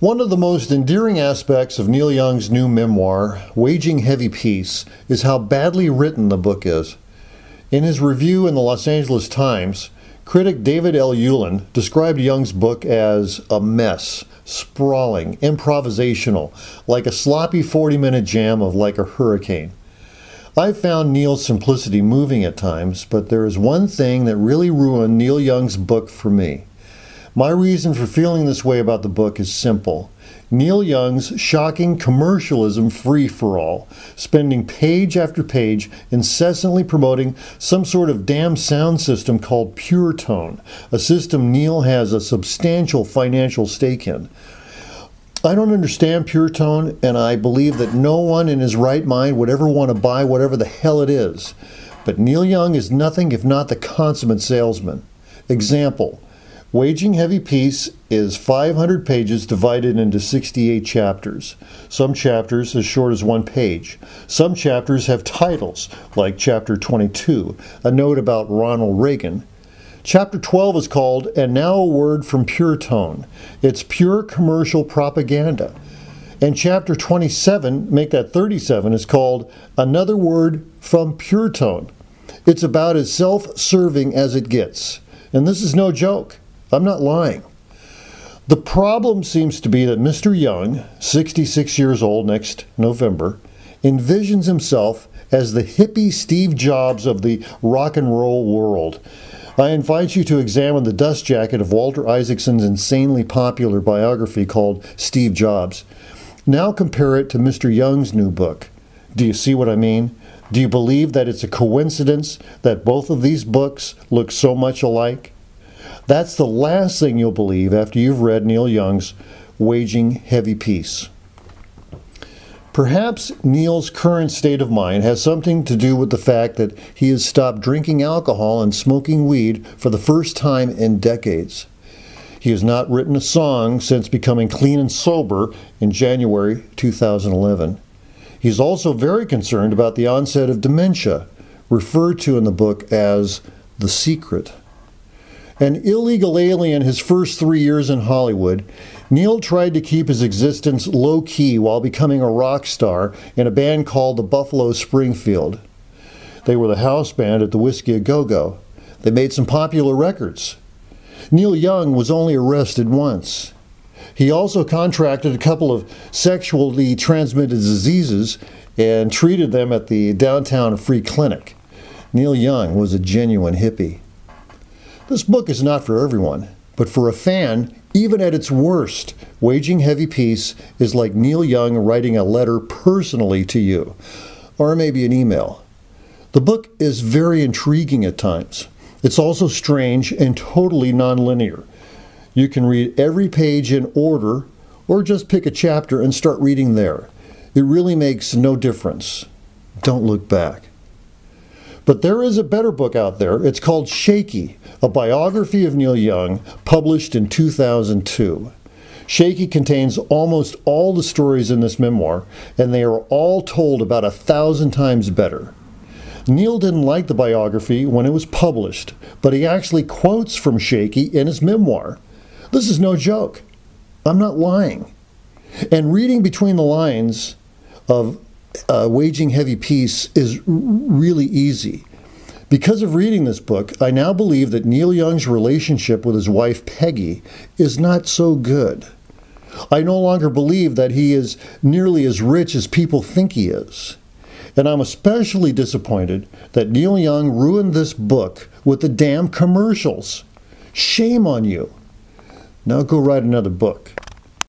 One of the most endearing aspects of Neil Young's new memoir, Waging Heavy Peace, is how badly written the book is. In his review in the Los Angeles Times, critic David L. Ulin described Young's book as a mess, sprawling, improvisational, like a sloppy 40-minute jam of Like a Hurricane. I've found Neil's simplicity moving at times, but there is one thing that really ruined Neil Young's book for me. My reason for feeling this way about the book is simple. Neil Young's shocking commercialism free-for-all, spending page after page incessantly promoting some sort of damn sound system called PureTone, a system Neil has a substantial financial stake in. I don't understand PureTone, and I believe that no one in his right mind would ever want to buy whatever the hell it is. But Neil Young is nothing if not the consummate salesman. Example. Waging Heavy Peace is 500 pages divided into 68 chapters. Some chapters as short as one page. Some chapters have titles, like Chapter 22, a note about Ronald Reagan. Chapter 12 is called, And Now a Word from PureTone. It's pure commercial propaganda. And Chapter 27, make that 37, is called Another Word from PureTone. It's about as self-serving as it gets. And this is no joke. I'm not lying. The problem seems to be that Mr. Young, 66 years old next November, envisions himself as the hippie Steve Jobs of the rock and roll world. I invite you to examine the dust jacket of Walter Isaacson's insanely popular biography called Steve Jobs. Now compare it to Mr. Young's new book. Do you see what I mean? Do you believe that it's a coincidence that both of these books look so much alike? That's the last thing you'll believe after you've read Neil Young's Waging Heavy Peace. Perhaps Neil's current state of mind has something to do with the fact that he has stopped drinking alcohol and smoking weed for the first time in decades. He has not written a song since becoming clean and sober in January 2011. He's also very concerned about the onset of dementia, referred to in the book as the secret. An illegal alien his first 3 years in Hollywood, Neil tried to keep his existence low-key while becoming a rock star in a band called the Buffalo Springfield. They were the house band at the Whiskey A Go-Go. They made some popular records. Neil Young was only arrested once. He also contracted a couple of sexually transmitted diseases and treated them at the downtown free clinic. Neil Young was a genuine hippie. This book is not for everyone, but for a fan, even at its worst, Waging Heavy Peace is like Neil Young writing a letter personally to you, or maybe an email. The book is very intriguing at times. It's also strange and totally nonlinear. You can read every page in order, or just pick a chapter and start reading there. It really makes no difference. Don't look back. But there is a better book out there. It's called Shaky, a biography of Neil Young, published in 2002. Shaky contains almost all the stories in this memoir, and they are all told about 1,000 times better. Neil didn't like the biography when it was published, but he actually quotes from Shaky in his memoir. This is no joke. I'm not lying. And reading between the lines of Waging Heavy Peace is really easy. Because of reading this book, I now believe that Neil Young's relationship with his wife Peggy is not so good. I no longer believe that he is nearly as rich as people think he is. And I'm especially disappointed that Neil Young ruined this book with the damn commercials. Shame on you. Now go write another book.